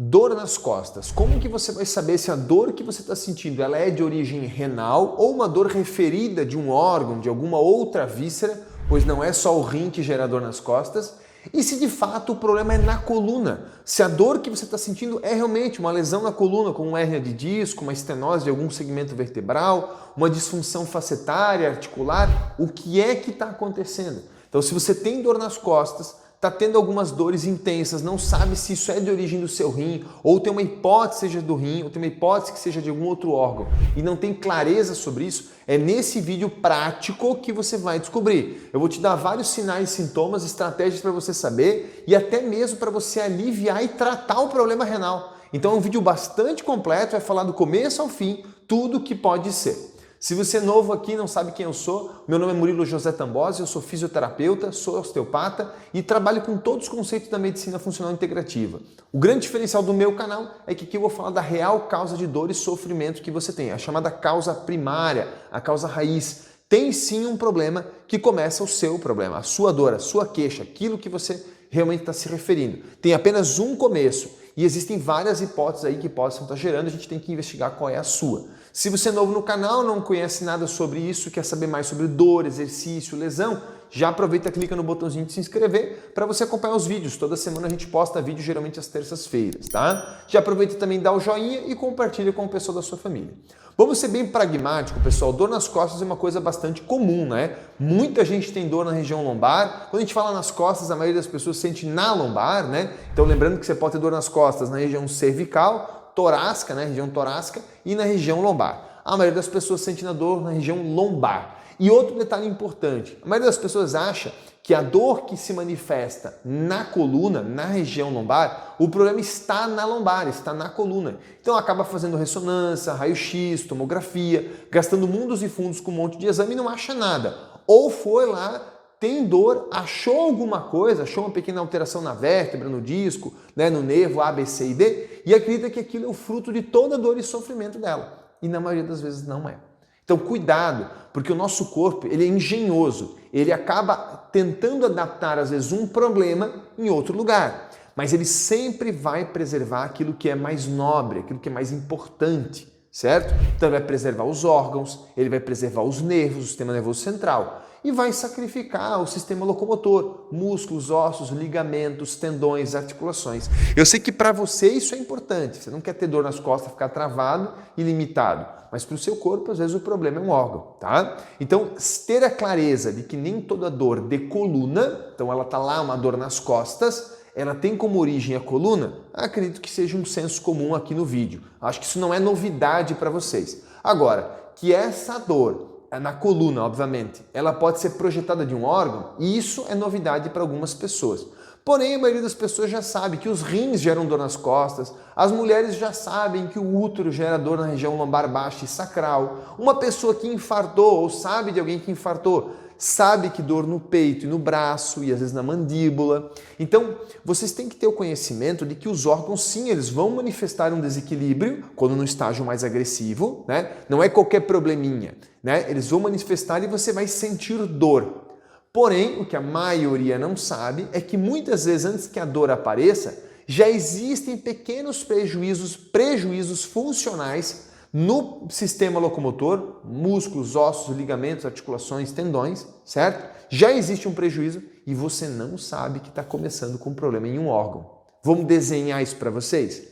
Dor nas costas. Como que você vai saber se a dor que você está sentindo ela é de origem renal ou uma dor referida de um órgão, de alguma outra víscera, pois não é só o rim que gera dor nas costas, e se de fato o problema é na coluna. Se a dor que você está sentindo é realmente uma lesão na coluna, como uma hérnia de disco, uma estenose de algum segmento vertebral, uma disfunção facetária, articular, o que é que está acontecendo? Então, se você tem dor nas costas, está tendo algumas dores intensas, não sabe se isso é de origem do seu rim, ou tem uma hipótese seja do rim, ou tem uma hipótese que seja de algum outro órgão, e não tem clareza sobre isso, é nesse vídeo prático que você vai descobrir. Eu vou te dar vários sinais, sintomas, estratégias para você saber e até mesmo para você aliviar e tratar o problema renal. Então é um vídeo bastante completo, vai falar do começo ao fim, tudo o que pode ser. Se você é novo aqui e não sabe quem eu sou, meu nome é Murilo José Tambosi, eu sou fisioterapeuta, sou osteopata e trabalho com todos os conceitos da medicina funcional integrativa. O grande diferencial do meu canal é que aqui eu vou falar da real causa de dor e sofrimento que você tem, a chamada causa primária, a causa raiz. Tem sim um problema que começa o seu problema, a sua dor, a sua queixa, aquilo que você realmente está se referindo. Tem apenas um começo e existem várias hipóteses aí que possam estar gerando, a gente tem que investigar qual é a sua. Se você é novo no canal, não conhece nada sobre isso, quer saber mais sobre dor, exercício, lesão, já aproveita e clica no botãozinho de se inscrever para você acompanhar os vídeos. Toda semana a gente posta vídeo, geralmente às terças-feiras, tá? Já aproveita também, dá o joinha e compartilha com o pessoal da sua família. Vamos ser bem pragmático, pessoal. Dor nas costas é uma coisa bastante comum, né? Muita gente tem dor na região lombar. Quando a gente fala nas costas, a maioria das pessoas sente na lombar, né? Então lembrando que você pode ter dor nas costas na região cervical, torácica, né, região torácica e na região lombar. A maioria das pessoas sente a dor na região lombar. E outro detalhe importante, a maioria das pessoas acha que a dor que se manifesta na coluna, na região lombar, o problema está na lombar, está na coluna. Então acaba fazendo ressonância, raio-x, tomografia, gastando mundos e fundos com um monte de exame e não acha nada. Ou foi lá, tem dor, achou alguma coisa, achou uma pequena alteração na vértebra, no disco, né, no nervo A, B, C e D, e acredita que aquilo é o fruto de toda a dor e sofrimento dela. E na maioria das vezes não é. Então cuidado, porque o nosso corpo ele é engenhoso, ele acaba tentando adaptar às vezes um problema em outro lugar, mas ele sempre vai preservar aquilo que é mais nobre, aquilo que é mais importante, certo? Então ele vai preservar os órgãos, ele vai preservar os nervos, o sistema nervoso central, e vai sacrificar o sistema locomotor, músculos, ossos, ligamentos, tendões, articulações. Eu sei que para você isso é importante, você não quer ter dor nas costas, ficar travado e limitado, mas para o seu corpo às vezes o problema é um órgão, tá? Então ter a clareza de que nem toda dor de coluna, então ela tá lá uma dor nas costas, ela tem como origem a coluna, acredito que seja um senso comum aqui no vídeo. Acho que isso não é novidade para vocês. Agora, que essa dor na coluna, obviamente, ela pode ser projetada de um órgão, e isso é novidade para algumas pessoas. Porém, a maioria das pessoas já sabe que os rins geram dor nas costas, as mulheres já sabem que o útero gera dor na região lombar baixa e sacral, uma pessoa que infartou ou sabe de alguém que infartou, sabe que dor no peito e no braço e às vezes na mandíbula. Então, vocês têm que ter o conhecimento de que os órgãos, sim, eles vão manifestar um desequilíbrio quando no estágio mais agressivo, né? Não é qualquer probleminha, né? Eles vão manifestar e você vai sentir dor. Porém, o que a maioria não sabe é que muitas vezes antes que a dor apareça, já existem pequenos prejuízos funcionais no sistema locomotor, músculos, ossos, ligamentos, articulações, tendões, certo? Já existe um prejuízo e você não sabe que está começando com um problema em um órgão. Vamos desenhar isso para vocês?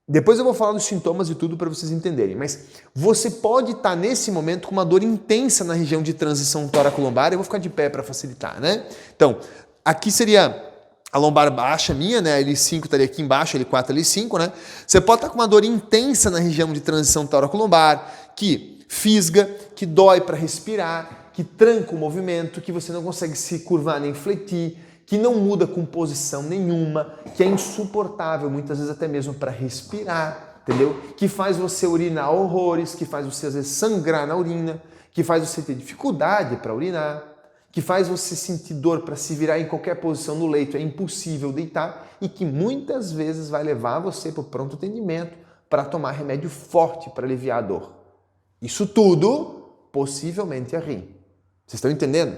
Depois eu vou falar dos sintomas e tudo para vocês entenderem, mas você pode estar nesse momento com uma dor intensa na região de transição tóraco-lombar. Eu vou ficar de pé para facilitar, né? Então, aqui seria a lombar baixa minha, né? A L5 estaria aqui embaixo, L4, L5, né? Você pode estar com uma dor intensa na região de transição tóraco-lombar, que fisga, que dói para respirar, que tranca o movimento, que você não consegue se curvar nem fletir, que não muda com posição nenhuma, que é insuportável, muitas vezes até mesmo para respirar, entendeu? Que faz você urinar horrores, que faz você às vezes sangrar na urina, que faz você ter dificuldade para urinar, que faz você sentir dor para se virar em qualquer posição no leito, é impossível deitar e que muitas vezes vai levar você para o pronto atendimento para tomar remédio forte para aliviar a dor. Isso tudo possivelmente é rim. Vocês estão entendendo?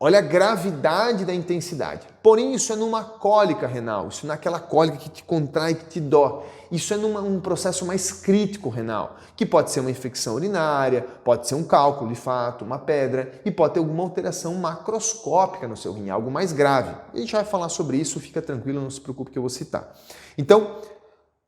Olha a gravidade da intensidade. Porém, isso é numa cólica renal, isso naquela cólica que te contrai, que te dói. Isso é num processo mais crítico renal, que pode ser uma infecção urinária, pode ser um cálculo de fato, uma pedra, e pode ter alguma alteração macroscópica no seu rim, algo mais grave. A gente vai falar sobre isso, fica tranquilo, não se preocupe que eu vou citar. Então,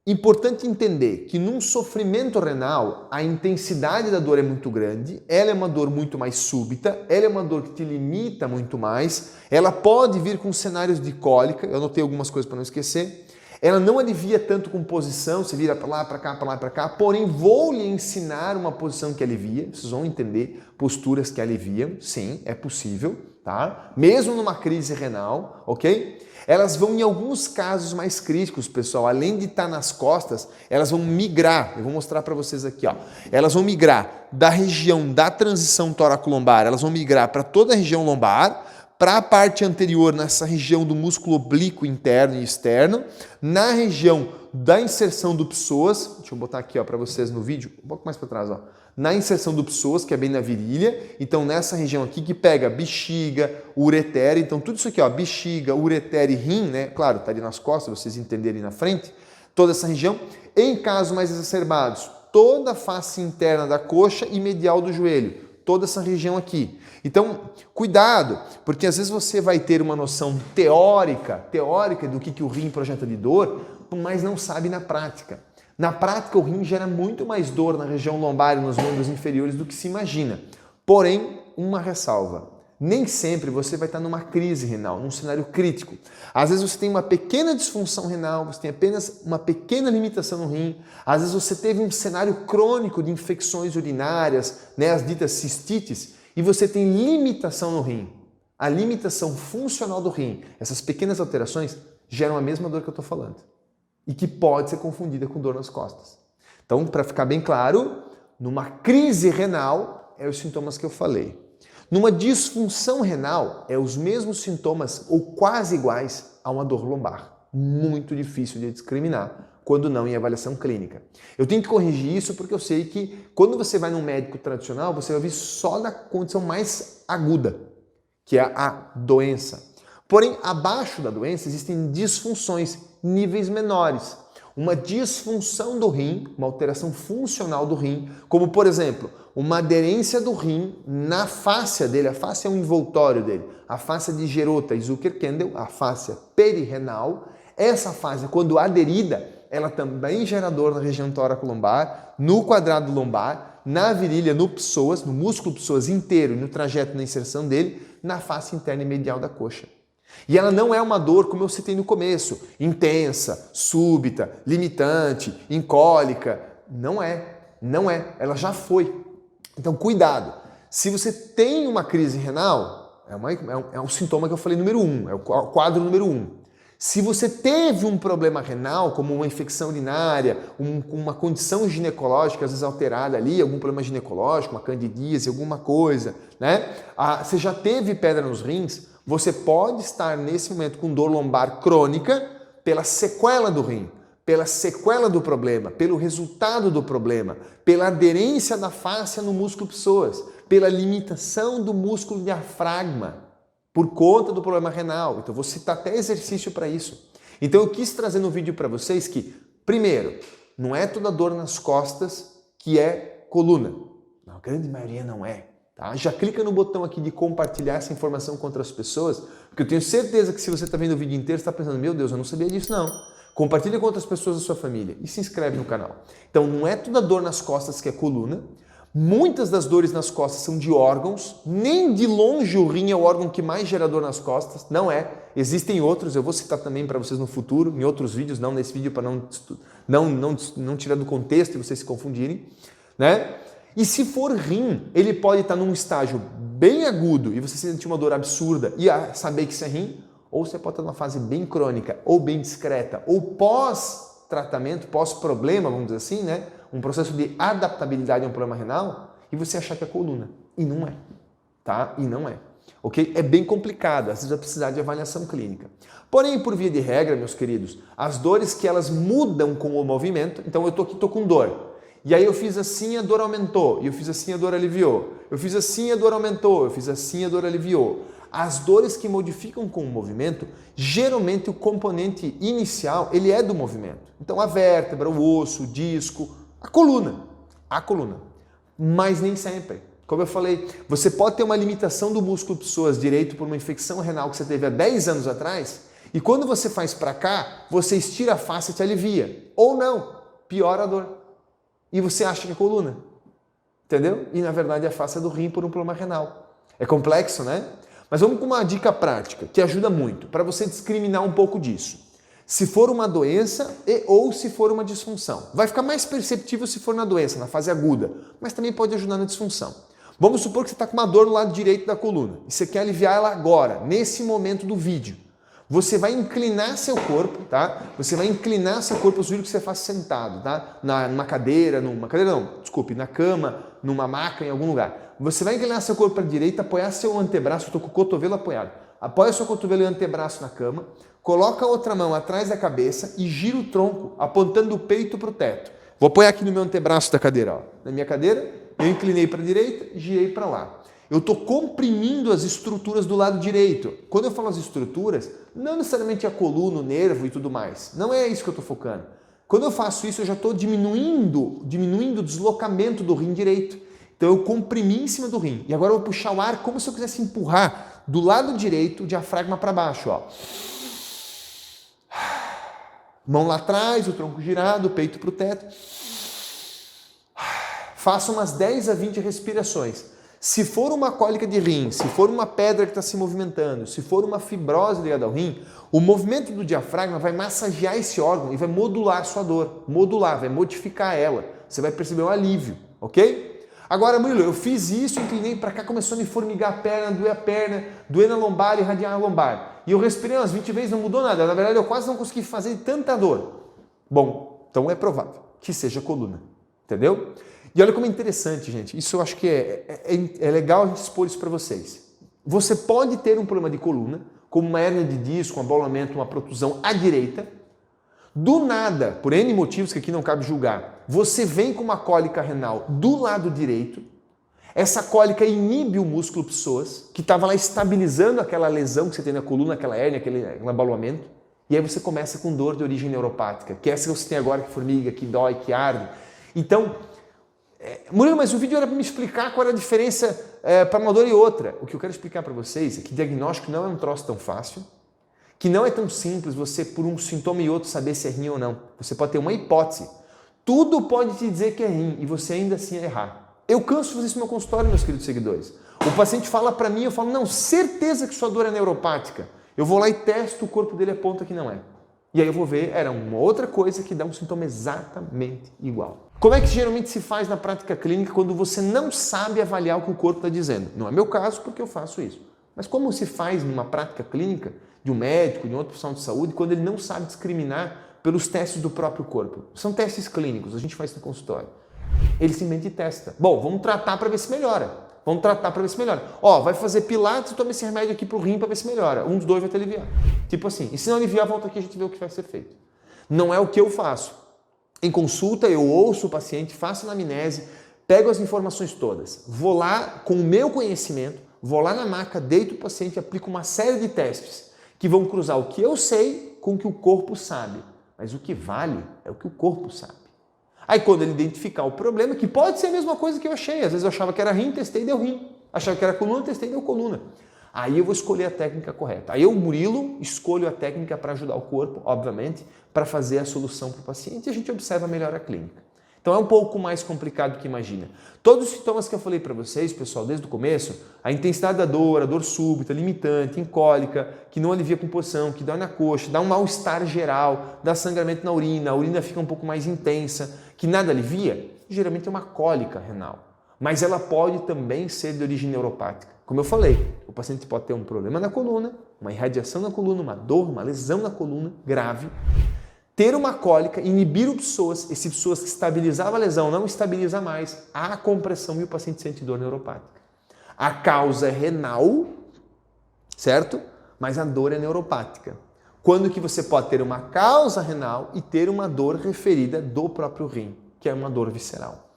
importante entender que num sofrimento renal, a intensidade da dor é muito grande, ela é uma dor muito mais súbita, ela é uma dor que te limita muito mais, ela pode vir com cenários de cólica, eu anotei algumas coisas para não esquecer, ela não alivia tanto com posição, você vira para lá, para cá, para lá, para cá, porém vou lhe ensinar uma posição que alivia, vocês vão entender posturas que aliviam, sim, é possível, tá? Mesmo numa crise renal, ok? Elas vão, em alguns casos mais críticos, pessoal, além de estar nas costas, elas vão migrar, eu vou mostrar para vocês aqui, ó. Elas vão migrar da região da transição tóraco-lombar, elas vão migrar para toda a região lombar, para a parte anterior, nessa região do músculo oblíquo interno e externo, na região da inserção do psoas, deixa eu botar aqui para vocês no vídeo, um pouco mais para trás, ó. Na inserção do psoas, que é bem na virilha, então nessa região aqui que pega bexiga, ureter, então tudo isso aqui, ó, bexiga, ureter e rim, né? Claro, tá ali nas costas, vocês entenderem na frente, toda essa região. Em casos mais exacerbados, toda a face interna da coxa e medial do joelho, toda essa região aqui. Então, cuidado, porque às vezes você vai ter uma noção teórica do que o rim projeta de dor, mas não sabe na prática. Na prática, o rim gera muito mais dor na região lombar e nos membros inferiores do que se imagina. Porém, uma ressalva. Nem sempre você vai estar numa crise renal, num cenário crítico. Às vezes você tem uma pequena disfunção renal, você tem apenas uma pequena limitação no rim. Às vezes você teve um cenário crônico de infecções urinárias, né, as ditas cistites, e você tem limitação no rim. A limitação funcional do rim, essas pequenas alterações, geram a mesma dor que eu estou falando. E que pode ser confundida com dor nas costas. Então, para ficar bem claro, numa crise renal, é os sintomas que eu falei. Numa disfunção renal, é os mesmos sintomas ou quase iguais a uma dor lombar. Muito difícil de discriminar, quando não em avaliação clínica. Eu tenho que corrigir isso porque eu sei que quando você vai num médico tradicional, você vai ver só na condição mais aguda, que é a doença. Porém, abaixo da doença existem disfunções, níveis menores. Uma disfunção do rim, uma alteração funcional do rim, como por exemplo, uma aderência do rim na fáscia dele, a fáscia é um envoltório dele, a fáscia de Gerota e Zucker-Kendall, a fáscia perirenal. Essa fáscia, quando aderida, ela também gera dor na região tóraco-lombar, no quadrado lombar, na virilha, no psoas, no músculo psoas inteiro e no trajeto na inserção dele, na face interna e medial da coxa. E ela não é uma dor, como eu citei no começo, intensa, súbita, limitante, incólica. Não é. Ela já foi. Então, cuidado. Se você tem uma crise renal, é um sintoma que eu falei número 1, é o quadro número 1. Se você teve um problema renal, como uma infecção urinária, uma condição ginecológica, às vezes alterada ali, algum problema ginecológico, uma candidíase, alguma coisa, né? Você já teve pedra nos rins, você pode estar nesse momento com dor lombar crônica pela sequela do rim, pela sequela do problema, pelo resultado do problema, pela aderência da fáscia no músculo psoas, pela limitação do músculo diafragma, por conta do problema renal. Então, vou citar até exercício para isso. Então, eu quis trazer no vídeo para vocês que, primeiro, não é toda dor nas costas que é coluna. A grande maioria não é. Tá? Já clica no botão aqui de compartilhar essa informação com outras pessoas, porque eu tenho certeza que se você está vendo o vídeo inteiro, você está pensando, meu Deus, eu não sabia disso não. Compartilha com outras pessoas da sua família e se inscreve no canal. Então, não é toda dor nas costas que é coluna. Muitas das dores nas costas são de órgãos, nem de longe o rim é o órgão que mais gera dor nas costas, não é. Existem outros, eu vou citar também para vocês no futuro, em outros vídeos, não nesse vídeo para não tirar do contexto e vocês se confundirem, né? E se for rim, ele pode estar num estágio bem agudo e você sentir uma dor absurda e saber que isso é rim, ou você pode estar numa fase bem crônica, ou bem discreta, ou pós-tratamento, pós-problema, vamos dizer assim, né? Um processo de adaptabilidade a um problema renal e você achar que é coluna. E não é, tá? E não é, ok? É bem complicado, às vezes vai precisar de avaliação clínica. Porém, por via de regra, meus queridos, as dores que elas mudam com o movimento, então eu tô com dor. E aí eu fiz assim, a dor aumentou. E eu fiz assim, a dor aliviou. Eu fiz assim, a dor aumentou. Eu fiz assim, a dor aliviou. As dores que modificam com o movimento, geralmente o componente inicial, ele é do movimento. Então a vértebra, o osso, o disco, a coluna. Mas nem sempre. Como eu falei, você pode ter uma limitação do músculo psoas direito por uma infecção renal que você teve há 10 anos atrás, e quando você faz para cá, você estira a face e te alivia. Ou não, piora a dor. E você acha que é coluna. Entendeu? E na verdade a face é do rim por um problema renal. É complexo, né? Mas vamos com uma dica prática que ajuda muito para você discriminar um pouco disso. Se for uma doença ou se for uma disfunção. Vai ficar mais perceptível se for na doença, na fase aguda, mas também pode ajudar na disfunção. Vamos supor que você está com uma dor no lado direito da coluna e você quer aliviar ela agora, nesse momento do vídeo. Você vai inclinar seu corpo, tá? Você vai inclinar seu corpo, eu sugiro que você faça sentado, tá? Numa cadeira, na cama, numa maca, em algum lugar. Você vai inclinar seu corpo para a direita, apoiar seu antebraço, eu estou com o cotovelo apoiado. Apoia seu cotovelo e antebraço na cama, coloca a outra mão atrás da cabeça e gira o tronco, apontando o peito para o teto. Vou apoiar aqui no meu antebraço da cadeira, ó. Na minha cadeira, eu inclinei para a direita, girei para lá. Eu estou comprimindo as estruturas do lado direito. Quando eu falo as estruturas, não necessariamente a coluna, o nervo e tudo mais. Não é isso que eu estou focando. Quando eu faço isso, eu já estou diminuindo o deslocamento do rim direito. Então eu comprimi em cima do rim. E agora eu vou puxar o ar como se eu quisesse empurrar do lado direito o diafragma para baixo. Ó. Mão lá atrás, o tronco girado, o peito para o teto. Faça umas 10 a 20 respirações. Se for uma cólica de rim, se for uma pedra que está se movimentando, se for uma fibrose ligada ao rim, o movimento do diafragma vai massagear esse órgão e vai modular a sua dor. Vai modificar ela. Você vai perceber um alívio, ok? Agora, Murilo, eu fiz isso, inclinei para cá, começou a me formigar a perna, doer na lombar e irradiar a lombar. E eu respirei umas 20 vezes, não mudou nada. Na verdade, eu quase não consegui fazer tanta dor. Bom, então é provável que seja coluna, entendeu? E olha como é interessante, gente. Isso eu acho que é legal a gente expor isso para vocês. Você pode ter um problema de coluna, como uma hérnia de disco, um abolamento, uma protusão à direita. Do nada, por N motivos que aqui não cabe julgar, você vem com uma cólica renal do lado direito. Essa cólica inibe o músculo psoas, que estava lá estabilizando aquela lesão que você tem na coluna, aquela hérnia, aquele abalamento. E aí você começa com dor de origem neuropática, que é essa que você tem agora, que formiga, que dói, que arde. Então, Murilo, mas o vídeo era para me explicar qual era a diferença para uma dor e outra. O que eu quero explicar para vocês é que diagnóstico não é um troço tão fácil, que não é tão simples você, por um sintoma e outro, saber se é rim ou não. Você pode ter uma hipótese. Tudo pode te dizer que é rim e você ainda assim errar. Eu canso de fazer isso no meu consultório, meus queridos seguidores. O paciente fala para mim, eu falo, não, certeza que sua dor é neuropática. Eu vou lá e testo, o corpo dele aponta que não é. E aí eu vou ver, era uma outra coisa que dá um sintoma exatamente igual. Como é que geralmente se faz na prática clínica quando você não sabe avaliar o que o corpo está dizendo? Não é meu caso porque eu faço isso. Mas como se faz numa prática clínica de um médico, de um outro profissional de saúde, quando ele não sabe discriminar pelos testes do próprio corpo? São testes clínicos, a gente faz no consultório. Ele simplesmente testa. Bom, vamos tratar para ver se melhora. Ó, vai fazer pilates e toma esse remédio aqui pro rim para ver se melhora. Um dos dois vai te aliviar. Tipo assim. E se não aliviar, volta aqui e a gente vê o que vai ser feito. Não é o que eu faço. Em consulta, eu ouço o paciente, faço anamnese, pego as informações todas. Vou lá com o meu conhecimento, vou lá na maca, deito o paciente e aplico uma série de testes que vão cruzar o que eu sei com o que o corpo sabe. Mas o que vale é o que o corpo sabe. Aí quando ele identificar o problema, que pode ser a mesma coisa que eu achei, às vezes eu achava que era rim, testei e deu rim. Achava que era coluna, testei e deu coluna. Aí eu vou escolher a técnica correta. Aí eu, Murilo, escolho a técnica para ajudar o corpo, obviamente, para fazer a solução para o paciente e a gente observa melhor a clínica. Então é um pouco mais complicado do que imagina. Todos os sintomas que eu falei para vocês, pessoal, desde o começo, a intensidade da dor, a dor súbita, limitante, incólica, que não alivia a composição, que dói na coxa, dá um mal-estar geral, dá sangramento na urina, a urina fica um pouco mais intensa, que nada alivia, geralmente é uma cólica renal. Mas ela pode também ser de origem neuropática. Como eu falei, o paciente pode ter um problema na coluna, uma irradiação na coluna, uma dor, uma lesão na coluna grave, ter uma cólica, inibir o psoas, esse psoas que estabilizava a lesão não estabiliza mais, há compressão e o paciente sente dor neuropática. A causa é renal, certo? Mas a dor é neuropática. Quando que você pode ter uma causa renal e ter uma dor referida do próprio rim, que é uma dor visceral.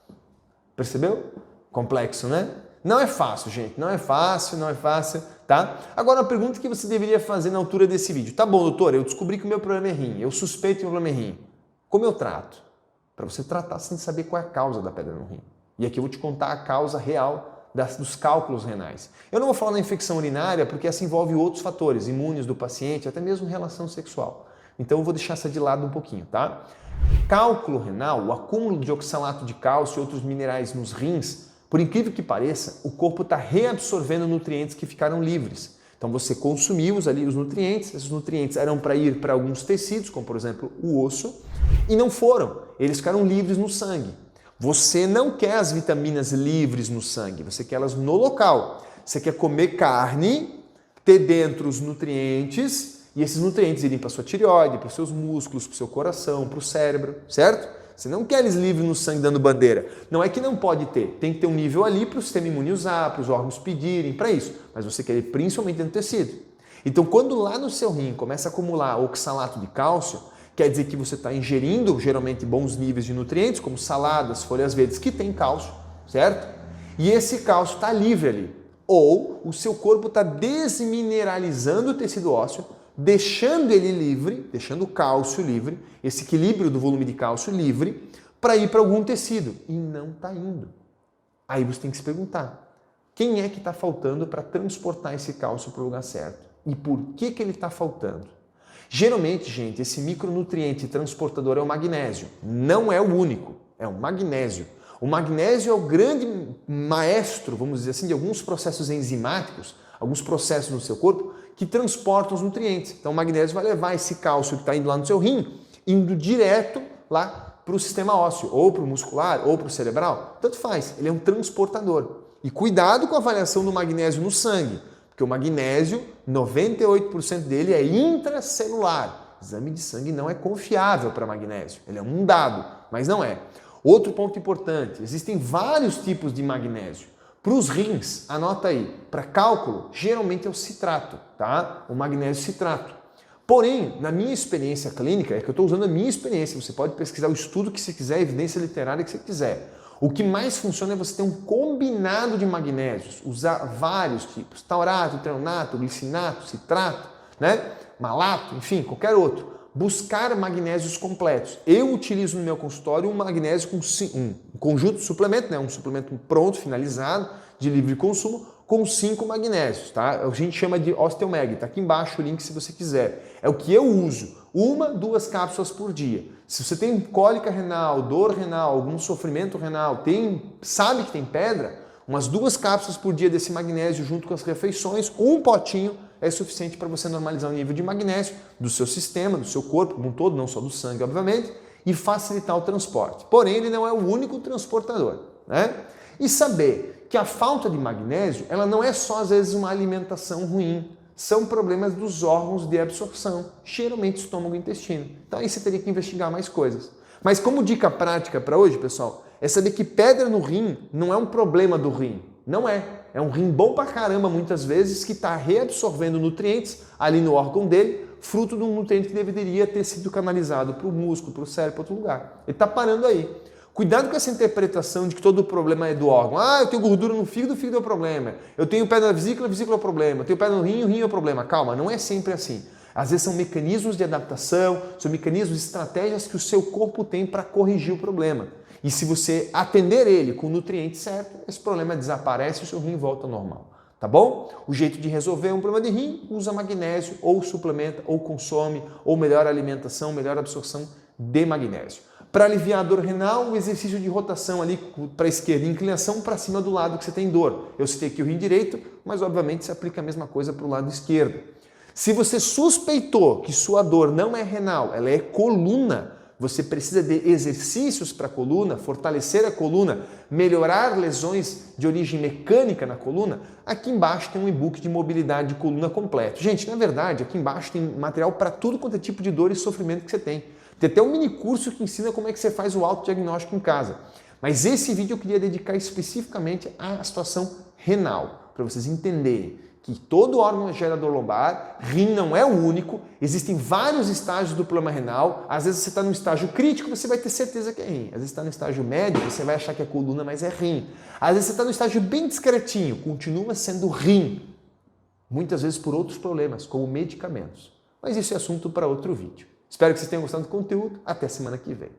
Percebeu? Complexo, né? Não é fácil, gente. Não é fácil. tá? Agora, a pergunta que você deveria fazer na altura desse vídeo. Tá bom, doutor, eu descobri que o meu problema é rim, eu suspeito que o problema é rim. Como eu trato? Para você tratar, você tem que saber qual é a causa da pedra no rim. E aqui eu vou te contar a causa real dos cálculos renais. Eu não vou falar na infecção urinária porque essa envolve outros fatores, imunes do paciente, até mesmo relação sexual. Então eu vou deixar essa de lado um pouquinho, tá? Cálculo renal, o acúmulo de oxalato de cálcio e outros minerais nos rins, por incrível que pareça, o corpo está reabsorvendo nutrientes que ficaram livres. Então você consumiu ali os nutrientes, esses nutrientes eram para ir para alguns tecidos, como por exemplo o osso, e não foram, eles ficaram livres no sangue. Você não quer as vitaminas livres no sangue, você quer elas no local. Você quer comer carne, ter dentro os nutrientes e esses nutrientes irem para a sua tireoide, para os seus músculos, para o seu coração, para o cérebro, certo? Você não quer eles livres no sangue dando bandeira. Não é que não pode ter, tem que ter um nível ali para o sistema imune usar, para os órgãos pedirem, para isso. Mas você quer ele principalmente dentro do tecido. Então quando lá no seu rim começa a acumular oxalato de cálcio, quer dizer que você está ingerindo geralmente bons níveis de nutrientes, como saladas, folhas verdes, que tem cálcio, certo? E esse cálcio está livre ali. Ou o seu corpo está desmineralizando o tecido ósseo, deixando ele livre, deixando o cálcio livre, esse equilíbrio do volume de cálcio livre, para ir para algum tecido. E não está indo. Aí você tem que se perguntar, quem é que está faltando para transportar esse cálcio para o lugar certo? E por que ele está faltando? Geralmente, gente, esse micronutriente transportador é o magnésio. Não é o único, é o magnésio. O magnésio é o grande maestro, vamos dizer assim, de alguns processos enzimáticos, alguns processos no seu corpo que transportam os nutrientes. Então o magnésio vai levar esse cálcio que está indo lá no seu rim, indo direto lá para o sistema ósseo, ou para o muscular, ou para o cerebral. Tanto faz, ele é um transportador. E cuidado com a avaliação do magnésio no sangue. Porque o magnésio, 98% dele é intracelular. O exame de sangue não é confiável para magnésio. Ele é um dado, mas não é. Outro ponto importante, existem vários tipos de magnésio. Para os rins, anota aí, para cálculo, geralmente é o citrato, tá? O magnésio citrato. Porém, na minha experiência clínica, é que eu estou usando a minha experiência, você pode pesquisar o estudo que você quiser, a evidência literária que você quiser. O que mais funciona é você ter um combinado de magnésios, usar vários tipos, taurato, treonato, glicinato, citrato, né? Malato, enfim, qualquer outro. Buscar magnésios completos. Eu utilizo no meu consultório um magnésio com um conjunto de suplemento, né? Um suplemento pronto, finalizado, de livre consumo, com 5 magnésios, tá? A gente chama de Osteomag, tá aqui embaixo o link se você quiser. É o que eu uso, 1, 2 cápsulas por dia. Se você tem cólica renal, dor renal, algum sofrimento renal, sabe que tem pedra, umas 2 cápsulas por dia desse magnésio junto com as refeições, um potinho é suficiente para você normalizar o nível de magnésio do seu sistema, do seu corpo como um todo, não só do sangue, obviamente, e facilitar o transporte. Porém, ele não é o único transportador, né? E saber que a falta de magnésio, ela não é só às vezes uma alimentação ruim, são problemas dos órgãos de absorção, geralmente estômago e intestino. Então aí você teria que investigar mais coisas. Mas como dica prática para hoje, pessoal, é saber que pedra no rim não é um problema do rim. Não é. É um rim bom pra caramba muitas vezes que está reabsorvendo nutrientes ali no órgão dele, fruto de um nutriente que deveria ter sido canalizado para o músculo, para o cérebro, para outro lugar. Ele está parando aí. Cuidado com essa interpretação de que todo o problema é do órgão. Ah, eu tenho gordura no fígado, o fígado é o problema. Eu tenho pedra na vesícula, a vesícula é o problema. Eu tenho pedra no rim, o rim é o problema. Calma, não é sempre assim. Às vezes são mecanismos de adaptação, são mecanismos, estratégias que o seu corpo tem para corrigir o problema. E se você atender ele com o nutriente certo, esse problema desaparece e o seu rim volta ao normal. Tá bom? O jeito de resolver um problema de rim, usa magnésio, ou suplementa, ou consome, ou melhora a alimentação, melhora a absorção de magnésio. Para aliviar a dor renal, o exercício de rotação ali para a esquerda, inclinação para cima do lado que você tem dor. Eu citei aqui o rim direito, mas obviamente se aplica a mesma coisa para o lado esquerdo. Se você suspeitou que sua dor não é renal, ela é coluna, você precisa de exercícios para a coluna, fortalecer a coluna, melhorar lesões de origem mecânica na coluna, aqui embaixo tem um e-book de mobilidade de coluna completo. Gente, na verdade, aqui embaixo tem material para tudo quanto é tipo de dor e sofrimento que você tem. Tem até um mini curso que ensina como é que você faz o autodiagnóstico em casa. Mas esse vídeo eu queria dedicar especificamente à situação renal, para vocês entenderem que todo órgão é gerador lombar, rim não é o único, existem vários estágios do problema renal, às vezes você está no estágio crítico, você vai ter certeza que é rim, às vezes você está no estágio médio, você vai achar que é coluna, mas é rim, às vezes você está no estágio bem discretinho, continua sendo rim, muitas vezes por outros problemas, como medicamentos. Mas isso é assunto para outro vídeo. Espero que vocês tenham gostado do conteúdo. Até semana que vem.